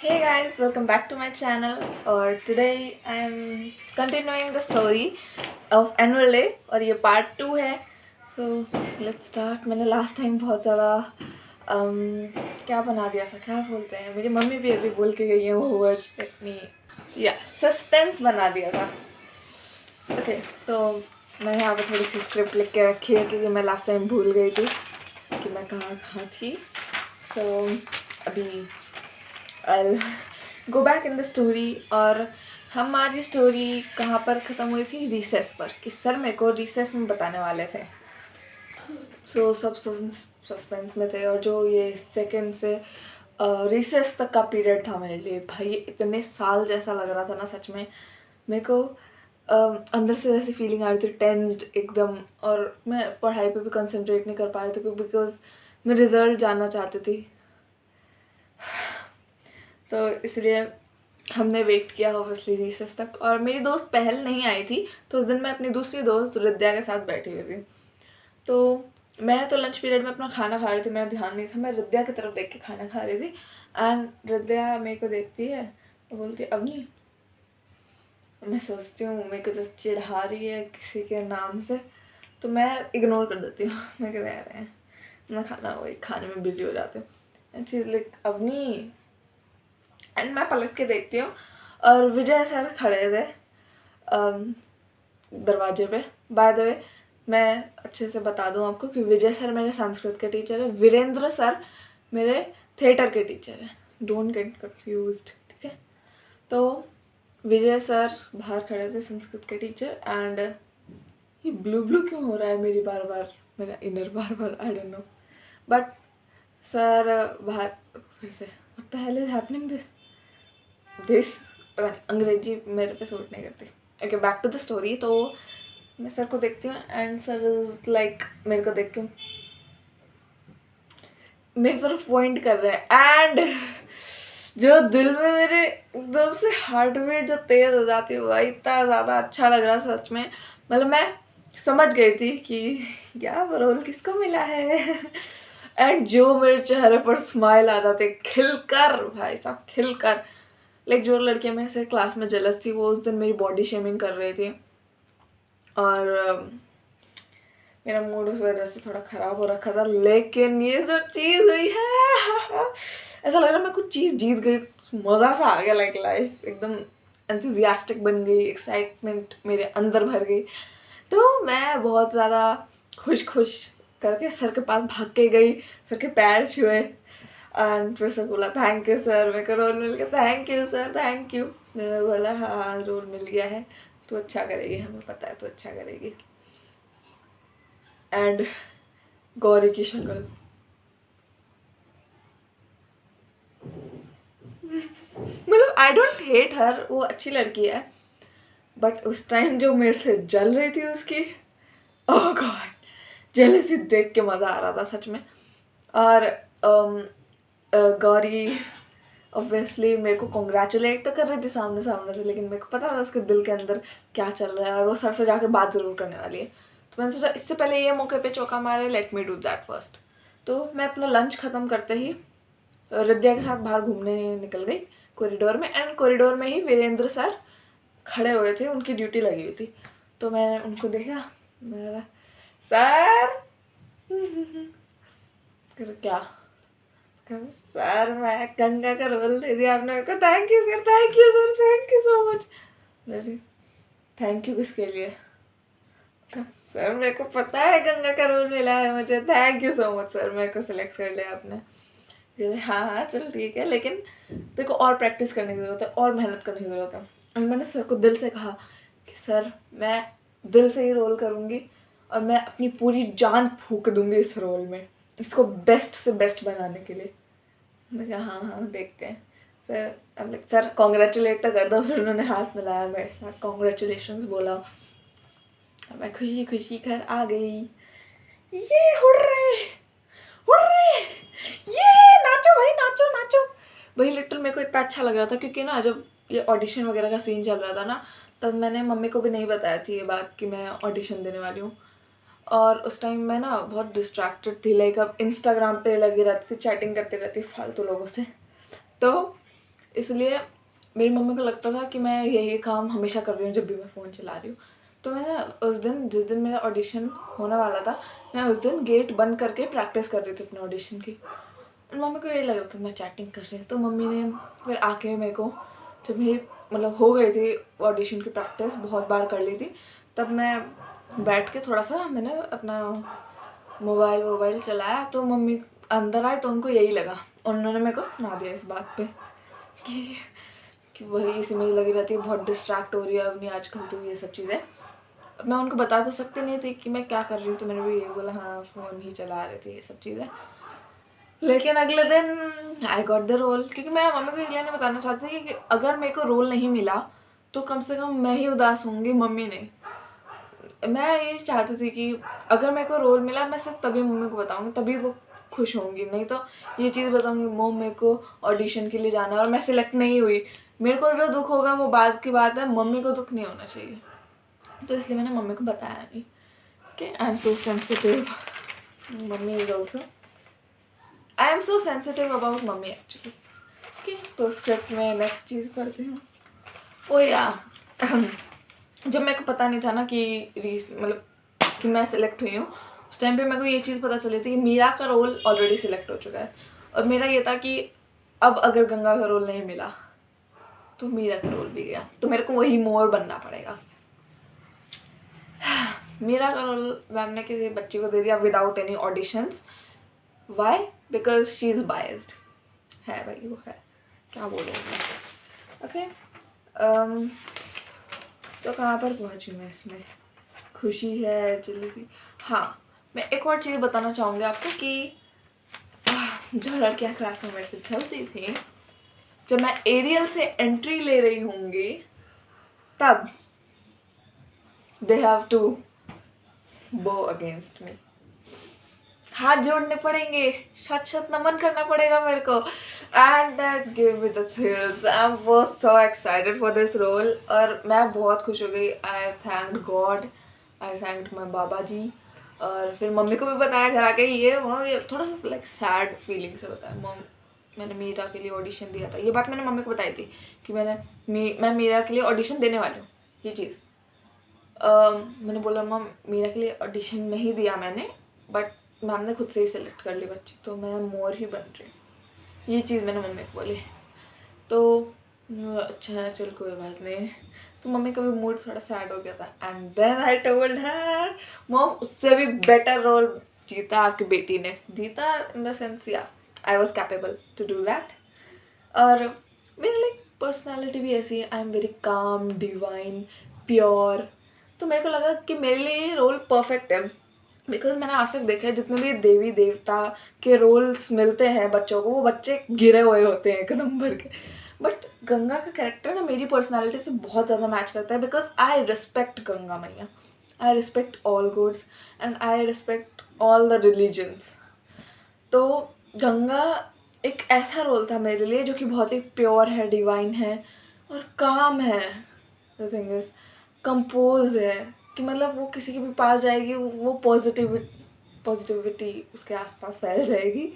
Hey guys, welcome back to my channel. और today I am continuing the story of annual day और ये part 2 है. So let's start. मैंने last time बहुत ज़्यादा क्या बना दिया था, क्या बोलते हैं, मेरी मम्मी भी अभी बोल के गई है वो word, let me suspense बना दिया था. Okay, तो मैं यहाँ पे थोड़ी सी स्क्रिप्ट लिख के रखी है क्योंकि मैं लास्ट टाइम भूल गई थी कि मैं कहाँ थी. So अभी I'll go back in the story. और हमारी स्टोरी कहाँ पर ख़त्म हुई थी? रिसेस पर, कि सर मेरे को रिसेस में बताने वाले थे. सो सब सस्पेंस में थे. और जो ये सेकंड से रिसेस तक का पीरियड था मेरे लिए, भाई इतने साल जैसा लग रहा था ना सच में. मेरे को अंदर से वैसी फीलिंग आ रही थी, टेंस्ड एकदम. और मैं पढ़ाई पे भी कंसंट्रेट नहीं कर पा रही थी बिकॉज मैं रिज़ल्ट जानना चाहती थी. तो इसलिए हमने वेट किया ऑब्वियसली रिसेस तक. और मेरी दोस्त पहल नहीं आई थी, तो उस दिन मैं अपनी दूसरी दोस्त रिद्या के साथ बैठी हुई थी. तो मैं तो लंच पीरियड में अपना खाना खा रही थी, मेरा ध्यान नहीं था, मैं रिद्या की तरफ देख के खाना खा रही थी. एंड रिद्या मेरे को देखती है तो बोलती है अवनी. मैं सोचती हूँ मेरे को तो चिढ़ा रही है किसी के नाम से, तो मैं इग्नोर कर देती हूँ. मैं कह रहे हैं मैं खाने में बिजी हो जाती हूँ. And she is like Avni. And मैं पलट के देखती हूँ और विजय सर खड़े थे दरवाजे पे. बाय द वे मैं अच्छे से बता दूँ आपको कि विजय सर मेरे संस्कृत के टीचर है, वीरेंद्र सर मेरे थिएटर के टीचर हैं. डोंट गेट कंफ्यूज्ड, ठीक है. तो विजय सर बाहर खड़े थे, संस्कृत के टीचर. एंड ये ब्लू ब्लू क्यों हो रहा है मेरी बार बार, मेरा इनर बार बार, I don't know. But sir बाहर फिर से what the hell is happening this Angrezi मेरे पे सूट नहीं करती. Okay, back to the story. तो मैं सर को देखती हूँ एंड सर लाइक मेरे को देख के मेरी तरफ पॉइंट कर रहे हैं. एंड जो दिल में मेरे एकदम से हार्ट बीट जो तेज हो जाती है भाई, इतना ज़्यादा अच्छा लग रहा सच में. मतलब मैं समझ गई थी कि क्या रोल किसको मिला है. एंड जो मेरे चेहरे पर स्माइल आ जाते खिलकर, भाई साहब खिलकर. लाइक जो लड़कियां मेरे से क्लास में जेलस थी वो उस दिन मेरी बॉडी शेमिंग कर रही थी. और मेरा मूड उस वजह से थोड़ा ख़राब हो रखा था. लेकिन ये जो चीज़ हुई है ऐसा लग रहा मैं कुछ चीज़ जीत गई, मज़ा सा आ गया. लाइक लाइफ एकदम एंथुजियास्टिक बन गई, एक्साइटमेंट मेरे अंदर भर गई. तो मैं बहुत ज़्यादा खुश करके सर के पास भाग के गई, सर के पैर छुए. एंड फिर से बोला थैंक यू सर, मेरे को रोल मिल गया. Thank you sir, thank you. मैंने बोला हाँ रोल मिल गया है, तो अच्छा करेगी, हमें पता है तो अच्छा करेगी. एंड गौरी की शक्ल, मतलब आई डोंट हेट हर, वो अच्छी लड़की है. बट उस टाइम जो मेरे से जल रही थी उसकी, ओह गॉड, जेलसी देख के मज़ा आ रहा था सच में. और गौरी ऑब्वियसली मेरे को कॉन्ग्रेचुलेट तो कर रही थी सामने से, लेकिन मेरे को पता था उसके दिल के अंदर क्या चल रहा है और वो सर से जाके बात ज़रूर करने वाली है. तो मैंने सोचा इससे पहले ये मौके पे चौका मारे, let me do that first. तो मैं अपना लंच ख़त्म करते ही रिद्या के साथ बाहर घूमने निकल गई कॉरिडोर में. एंड कॉरिडोर में ही वीरेंद्र सर खड़े हुए थे, उनकी ड्यूटी लगी हुई थी. तो मैंने उनको देखा, मैंने सर क्या सर मैं गंगा का रोल दे दिया आपने मेरे को. Thank you sir, thank you sir, thank you so much. Thank you किसके लिए? सर मेरे को पता है गंगा का रोल मिला है मुझे, thank you so much sir, मेरे को सिलेक्ट कर लिया आपने. हाँ हाँ चल ठीक है, लेकिन तेरे को और प्रैक्टिस करने की ज़रूरत है और मेहनत करने की ज़रूरत है. और मैंने सर को दिल से कहा कि सर मैं दिल से ही रोल करूँगी और मैं अपनी पूरी जान फूंक दूँगी इस रोल में, इसको बेस्ट से बेस्ट बनाने के लिए. मैं कहा हाँ हाँ देखते हैं. फिर अब लाइक सर कॉन्ग्रेचुलेट तो कर दो. फिर उन्होंने हाथ मिलाया मेरे साथ, कॉन्ग्रेचुलेशंस बोला. मैं खुशी खुशी घर आ गई. ये हुर्रे हुर्रे, ये नाचो भाई, नाचो नाचो भाई. लिटिल मेरे को इतना अच्छा लग रहा था क्योंकि ना जब ये ऑडिशन वगैरह का सीन चल रहा था ना, तब मैंने मम्मी को भी नहीं बताया थी ये बात कि मैं ऑडिशन देने वाली हूँ. और उस टाइम मैं ना बहुत डिस्ट्रैक्टेड थी, लाइक अब इंस्टाग्राम पे लगी रहती थी, चैटिंग करती रहती फालतू लोगों से. तो इसलिए मेरी मम्मी को लगता था कि मैं यही काम हमेशा कर रही हूँ जब भी मैं फ़ोन चला रही हूँ। तो मैंने उस दिन, जिस दिन मेरा ऑडिशन होने वाला था, मैं उस दिन गेट बंद करके प्रैक्टिस कर रही थी अपने ऑडिशन की। मम्मी को यही लग रहा था मैं चैटिंग कर रही हूँ। तो मम्मी ने फिर आके मेरे को, जब मेरी मतलब हो गई थी ऑडिशन की प्रैक्टिस, बहुत बार कर ली थी, तब मैं बैठ के थोड़ा सा मैंने अपना मोबाइल चलाया। तो मम्मी अंदर आई तो उनको यही लगा, उन्होंने मेरे को सुना दिया इस बात पे कि वही इसी में ही लगी रहती है, बहुत डिस्ट्रैक्ट हो रही है अपनी आजकल, तो ये सब चीज़ें। अब मैं उनको बता तो सकती नहीं थी कि मैं क्या कर रही हूँ, तो मैंने भी यही बोला हाँ फ़ोन ही चला रही थी, ये सब चीज़ें। लेकिन अगले दिन आई गॉट द रोल, क्योंकि मैं मम्मी को इसलिए नहीं बताना चाहती थी कि अगर मेरे को रोल नहीं मिला तो कम से कम मैं ही उदास होंगी, मम्मी नहीं। मैं ये चाहती थी कि अगर मेरे को रोल मिला मैं सिर्फ तभी मम्मी को बताऊंगी, तभी वो खुश होंगी। नहीं तो ये चीज़ बताऊंगी मम्मी मेरे को ऑडिशन के लिए जाना है और मैं सिलेक्ट नहीं हुई, मेरे को जो दुख होगा वो बाद की बात है, मम्मी को दुख नहीं होना चाहिए। तो इसलिए मैंने मम्मी को बताया नहीं कि I am so sensitive. Mummy is also, I am so sensitive about mummy actually. Okay, तो स्क्रिप्ट में नेक्स्ट चीज़ पढ़ती हूँ। ओ या जब मेरे को पता नहीं था ना कि मतलब कि मैं सिलेक्ट हुई हूँ, उस टाइम पे मेरे को ये चीज़ पता चली थी कि मीरा का रोल ऑलरेडी सिलेक्ट हो चुका है। और मेरा ये था कि अब अगर गंगा का रोल नहीं मिला तो मीरा का रोल भी गया, तो मेरे को वही मोर बनना पड़ेगा। मीरा का रोल मैम ने किसी बच्ची को दे दिया without any auditions. Why? Because she is biased है भाई, वो है, क्या बोलूँगी। ओके, तो कहाँ पर पहुँची मैं इसमें, खुशी है जल्दी। हाँ, मैं एक और चीज़ बताना चाहूँगी आपको कि जो लड़कियाँ क्लास में मेरे से चलती थी, जब मैं एरियल से एंट्री ले रही होंगी तब they have to bow against me, हाथ जोड़ने पड़ेंगे, सच नमन करना पड़ेगा मेरे को। And that give me the thrills. I was so excited for this role और मैं बहुत खुश हो गई। I thank God, I thank my baba ji. और फिर मम्मी को भी बताया घर आके, ये थोड़ा सा लाइक सैड फीलिंग से बताया। मैंने मीरा के लिए ऑडिशन दिया था, ये बात मैंने मम्मी को बताई थी कि मैं मीरा के लिए ऑडिशन देने वाली हूँ। ये चीज़ मैंने बोला मम मीरा के लिए ऑडिशन नहीं दिया मैंने, बट मैम ने खुद से ही सिलेक्ट कर ली बच्ची, तो मैं मोर ही बन रही हूँ। ये चीज़ मैंने मम्मी को बोली। तो अच्छा चल कोई बात नहीं। तो मम्मी का भी मूड थोड़ा सैड हो गया था। And then I told her mom उससे भी बेटर रोल जीता आपकी बेटी ने। जीता इन द सेंस या I was capable to do that. और मेरी लाइक पर्सनैलिटी भी ऐसी है, I am very calm, divine, pure. तो मेरे को लगा कि मेरे लिए ये रोल परफेक्ट है। बिकॉज मैंने आज तक देखा है जितने भी देवी देवता के रोल्स मिलते हैं बच्चों को, वो बच्चे गिरे हुए होते हैं एकदम भर के। बट गंगा का कैरेक्टर ना मेरी पर्सनालिटी से बहुत ज़्यादा मैच करता है। बिकॉज आई रिस्पेक्ट गंगा मैया, I respect all gods and I respect all the religions. तो गंगा एक ऐसा रोल था मेरे लिए जो कि बहुत ही प्योर है, डिवाइन है और काम है। द थिंग इज कंपोज है कि मतलब वो किसी के भी पास जाएगी वो पॉजिटिविटी उसके आसपास फैल जाएगी।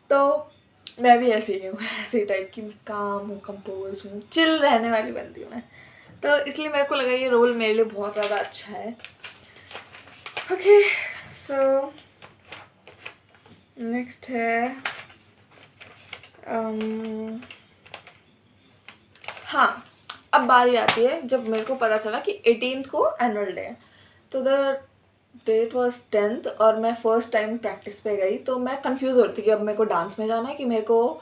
तो मैं भी ऐसी ही हूँ, ऐसी टाइप की। मैं काम हूँ, कंपोज हूँ, चिल रहने वाली बनती हूँ मैं। तो इसलिए मेरे को लगा ये रोल मेरे लिए बहुत ज़्यादा अच्छा है। ओके, सो नेक्स्ट है हाँ, अब बारी आती है जब मेरे को पता चला कि 18th को एनुअल डे है। तो द डेट वॉज 10th और मैं फ़र्स्ट टाइम प्रैक्टिस पे गई। तो मैं कंफ्यूज हो रही थी कि अब मेरे को डांस में जाना है कि मेरे को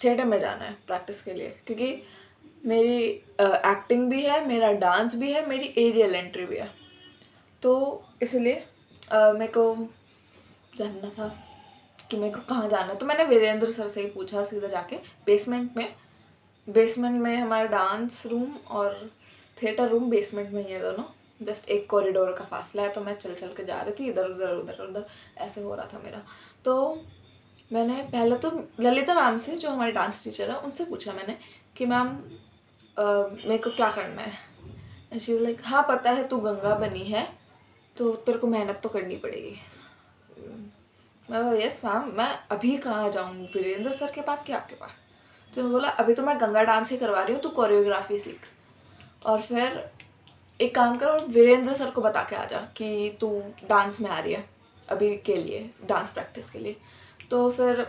थिएटर में जाना है प्रैक्टिस के लिए, क्योंकि मेरी एक्टिंग भी है, मेरा डांस भी है, मेरी एरियल एंट्री भी है। तो इसलिए मेरे को जानना था कि मेरे को कहाँ जाना है। तो मैंने वीरेंद्र सर से ही पूछा सीधा जाके। बेसमेंट में हमारा डांस रूम और थिएटर रूम बेसमेंट में ही है दोनों, जस्ट एक कॉरिडोर का फासला है। तो मैं चल के जा रही थी इधर उधर ऐसे हो रहा था मेरा। तो मैंने पहले तो ललिता मैम से, जो हमारी डांस टीचर है, उनसे पूछा मैंने कि मैम मेरे को क्या करना है। एंड शी वाज लाइक हाँ पता है तू गंगा बनी है तो तेरे को मेहनत तो करनी पड़ेगी। यस मैम, मैं अभी कहाँ जाऊँ वीरेंद्र सर के पास कि आपके पास। तो मैं बोला अभी तो मैं गंगा डांस ही करवा रही हूँ, तू कोरियोग्राफी सीख, और फिर एक काम कर और वीरेंद्र सर को बता के आ जा कि तू डांस में आ रही है अभी के लिए, डांस प्रैक्टिस के लिए। तो फिर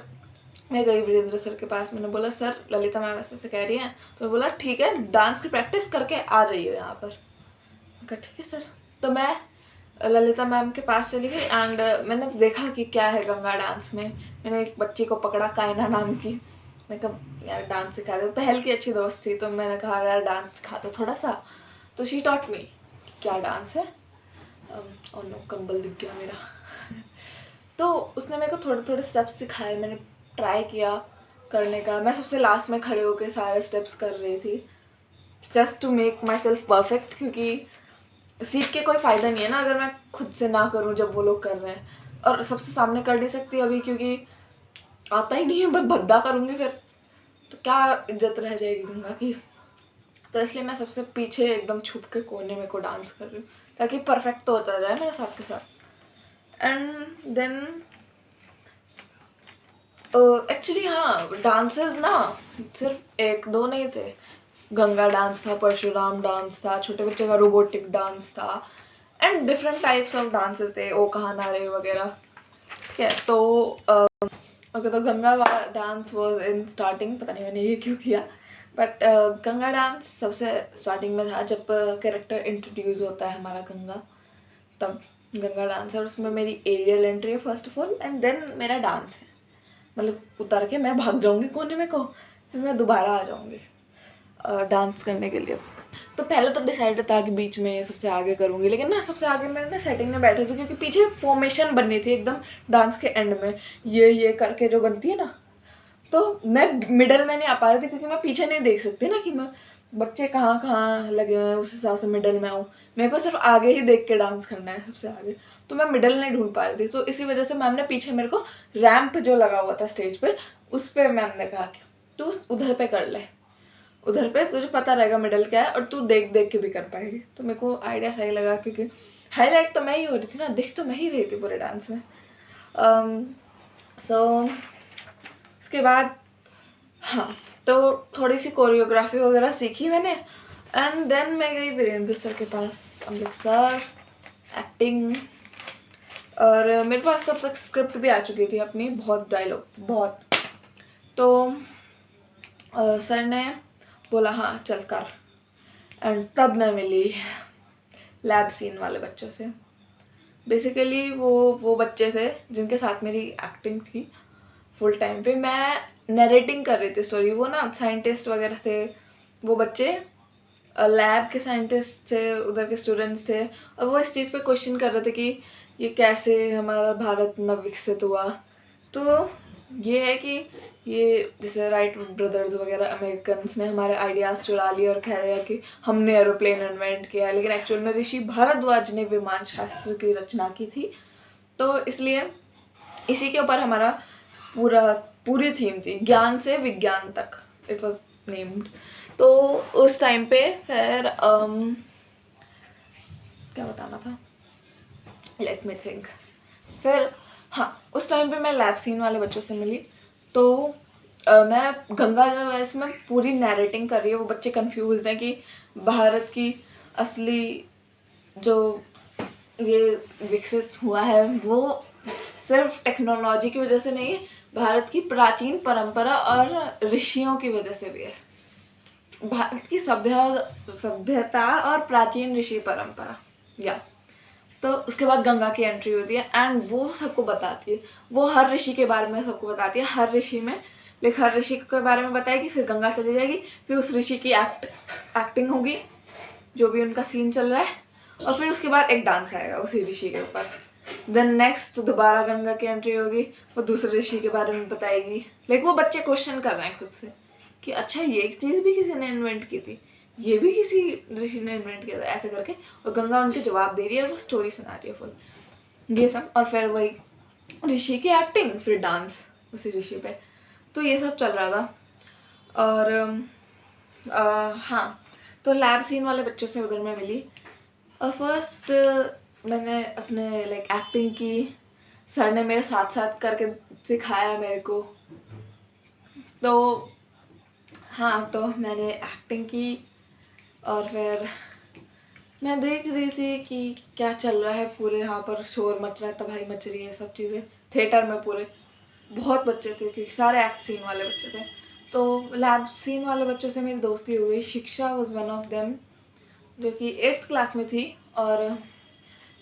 मैं गई वीरेंद्र सर के पास, मैंने बोला सर ललिता मैम ऐसे ऐसे कह रही हैं। तो बोला ठीक है, डांस की प्रैक्टिस करके आ जाइए यहाँ पर। मैं कहा ठीक है सर। तो मैं ललिता मैम के पास चली गई एंड मैंने देखा कि क्या है गंगा डांस में। मैंने एक बच्ची को पकड़ा, कायना नाम की, मैं कहा यार डांस सिखा दो, पहल की अच्छी दोस्त थी, तो मैंने कहा यार डांस सिखा दो थोड़ा सा। तो शी टॉट मी क्या डांस है। और नो, कंबल दिख गया मेरा। तो उसने मेरे को थोड़े थोड़े स्टेप्स सिखाए, मैंने ट्राई किया करने का। मैं सबसे लास्ट में खड़े होकर सारे स्टेप्स कर रही थी just to make myself perfect, क्योंकि सीख के कोई फ़ायदा नहीं है ना अगर मैं खुद से ना करूं जब वो लोग कर रहे हैं। और सबसे सामने कर नहीं सकती अभी क्योंकि आता ही नहीं है, मैं भद्दा करूँगी फिर तो क्या इज्जत रह जाएगी गंगा की। तो इसलिए मैं सबसे पीछे एकदम छुप के कोने में को डांस कर रही हूँ ताकि परफेक्ट तो होता जाए मेरे साथ के साथ। एंड देन एक्चुअली हाँ, डांसेस ना सिर्फ एक दो नहीं थे। गंगा डांस था, परशुराम डांस था, छोटे बच्चे का रोबोटिक डांस था and different types of dances थे, ओ कहा नारे वगैरह। ठीक है, तो ओके, तो Ganga dance was in starting, पता नहीं मैंने ये क्यों किया, बट गंगा डांस सबसे स्टार्टिंग में था जब कैरेक्टर इंट्रोड्यूस होता है हमारा गंगा, तब गंगा डांस है। और उसमें मेरी एरियल एंट्री है first of all and then मेरा डांस है। मतलब उतर के मैं भाग जाऊँगी कोने में को, फिर मैं दोबारा आ जाऊँगी डांस करने के लिए। तो पहले तो डिसाइड था कि बीच में सबसे आगे करूँगी, लेकिन ना सबसे आगे मैं ना सेटिंग में बैठी थी क्योंकि पीछे फॉर्मेशन बननी थी एकदम डांस के एंड में, ये करके जो बनती है ना। तो मैं मिडल में नहीं आ पा रही थी क्योंकि मैं पीछे नहीं देख सकती ना कि मैं बच्चे कहाँ कहाँ लगे हुए हैं, उस हिसाब से मिडल में आऊँ। मेरे को सिर्फ आगे ही देख के डांस करना है सबसे आगे, तो मैं मिडल नहीं ढूंढ पा रही थी। तो इसी वजह से मैम ने पीछे मेरे को रैम्प जो लगा हुआ था स्टेज पे, उस पर मैम ने कहा कि तू उधर पे कर ले, उधर पे तुझे पता रहेगा मिडल क्या है और तू देख देख के भी कर पाएगी। तो मेरे को आइडिया सही लगा क्योंकि हाईलाइट तो मैं ही हो रही थी ना, दिख तो मैं ही रही थी पूरे डांस में। सो उसके बाद हाँ, तो थोड़ी सी कोरियोग्राफी वगैरह सीखी मैंने एंड देन मैं गई वीरेंद्र सर के पास, अमृतसर एक्टिंग। और मेरे पास तब तक स्क्रिप्ट भी आ चुकी थी अपनी, बहुत डायलॉग बहुत। तो सर ने बोला हाँ चल कर, एंड तब मैं मिली लैब सीन वाले बच्चों से। बेसिकली वो बच्चे थे जिनके साथ मेरी एक्टिंग थी फुल टाइम पे। मैं नरेटिंग कर रही थी स्टोरी, वो ना साइंटिस्ट वगैरह थे वो बच्चे, लैब के साइंटिस्ट थे, उधर के स्टूडेंट्स थे, और वो इस चीज़ पे क्वेश्चन कर रहे थे कि ये कैसे हमारा भारत नव विकसित हुआ। तो ये है कि ये जैसे राइट ब्रदर्स वगैरह अमेरिकन्स ने हमारे आइडियाज़ चुरा लिए और कह रहे हैं कि हमने एरोप्लेन इन्वेंट किया, लेकिन एक्चुअल में ऋषि भारद्वाज ने विमान शास्त्र की रचना की थी। तो इसलिए इसी के ऊपर हमारा पूरी थीम थी, ज्ञान से विज्ञान तक, इट वॉज नेम्ड। तो उस टाइम पे फिर क्या बताना था, लेट मी थिंक। फिर हाँ, उस टाइम पे मैं लैब सीन वाले बच्चों से मिली। तो मैं गंगा जो है इसमें पूरी नैरेटिंग कर रही है, वो बच्चे कंफ्यूज हैं कि भारत की असली जो ये विकसित हुआ है वो सिर्फ टेक्नोलॉजी की वजह से नहीं है, भारत की प्राचीन परंपरा और ऋषियों की वजह से भी है। भारत की सभ्यता और प्राचीन ऋषि परंपरा या। तो उसके बाद गंगा की एंट्री होती है एंड वो सबको बताती है, वो हर ऋषि के बारे में सबको बताती है, हर ऋषि में लेकिन हर ऋषि के बारे में बताएगी, फिर गंगा चली जाएगी, फिर उस ऋषि की एक्टिंग होगी जो भी उनका सीन चल रहा है, और फिर उसके बाद एक डांस आएगा उसी ऋषि के ऊपर। देन नेक्स्ट दोबारा गंगा की एंट्री होगी, वो दूसरे ऋषि के बारे में बताएगी, लेकिन वो बच्चे क्वेश्चन कर रहे हैं खुद से कि अच्छा ये चीज़ भी किसी ने इन्वेंट की थी, ये भी किसी ऋषि ने इन्वेंट किया था, ऐसे करके। और गंगा उनके जवाब दे रही है और वो स्टोरी सुना रही है फुल ये सब, और फिर वही ऋषि की एक्टिंग, फिर डांस उसी ऋषि पे। तो ये सब चल रहा था। और हाँ, तो लैब सीन वाले बच्चों से उधर मैं मिली और फर्स्ट मैंने अपने लाइक एक्टिंग की, सर ने मेरे साथ साथ करके सिखाया मेरे को। तो हाँ, तो मैंने एक्टिंग की और फिर मैं देख रही थी कि क्या चल रहा है, पूरे यहाँ पर शोर मच रहा है, तबाही मच रही है, सब चीज़ें थिएटर में पूरे बहुत बच्चे थे क्योंकि सारे एक्ट सीन वाले बच्चे थे। तो लैब सीन वाले बच्चों से मेरी दोस्ती हो गई। शिक्षा वॉज वन ऑफ देम, जो कि 8th क्लास में थी। और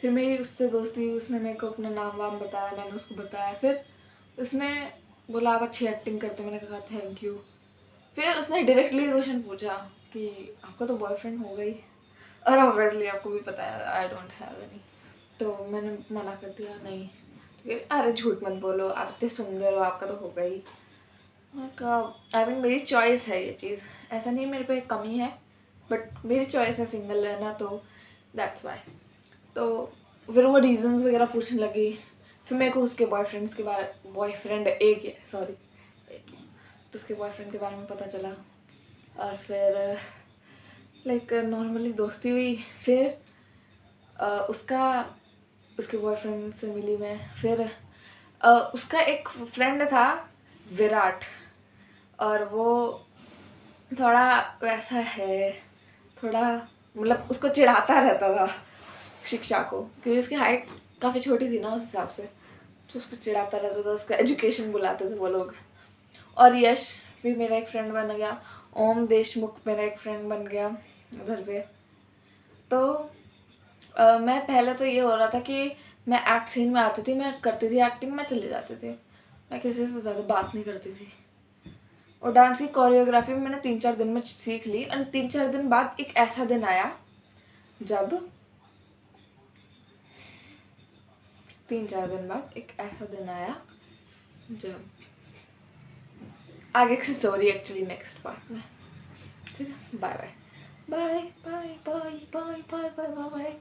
फिर मेरी उससे दोस्ती हुई, उसने मेरे को अपना नाम वाम बताया, मैंने उसको बताया। फिर उसने बोला आप अच्छी एक्टिंग करते हो, मैंने कहा थैंक यू। फिर उसने डायरेक्टली क्वेश्चन पूछा कि आपका तो बॉयफ्रेंड हो गई, और ऑब्वियसली आपको भी पता है आई डोंट हैव एनी। तो मैंने मना कर दिया नहीं। फिर अरे झूठ मत बोलो, आप इतने सुंदर हो, आपका तो हो गई। मैंने कहा आई मीन मेरी चॉइस है ये चीज़, ऐसा नहीं मेरे पे कमी है, बट मेरी चॉइस है सिंगल रहना, तो दैट्स वाई। तो फिर वो रीजंस वगैरह पूछने लगी। फिर मेरे को उसके बॉयफ्रेंड एक ही है, सॉरी एक ही, तो उसके बॉयफ्रेंड के बारे में पता चला। और फिर लाइक नॉर्मली दोस्ती हुई। फिर उसके बॉयफ्रेंड से मिली मैं। फिर उसका एक फ्रेंड था विराट, और वो थोड़ा वैसा है, थोड़ा मतलब उसको चिढ़ाता रहता था शिक्षा को, क्योंकि उसकी हाइट काफ़ी छोटी थी ना उस हिसाब से, तो उसको चिढ़ाता रहता था, उसका एजुकेशन बुलाते थे वो लोग। और यश भी मेरा एक फ्रेंड बन गया, ओम देशमुख मेरा एक फ्रेंड बन गया उधर पे। तो मैं पहले तो ये हो रहा था कि मैं एक्ट सीन में आती थी, मैं करती थी एक्टिंग, मैं चले जाती थी, मैं किसी से ज़्यादा बात नहीं करती थी। और डांस की कोरियोग्राफी मैंने 3-4 दिन में सीख ली। और 3-4 दिन बाद एक ऐसा दिन आया जब 3-4 दिन बाद एक ऐसा दिन आया जब आगे की स्टोरी एक्चुअली नेक्स्ट पार्ट में। ठीक है, bye bye bye bye bye bye bye bye bye bye.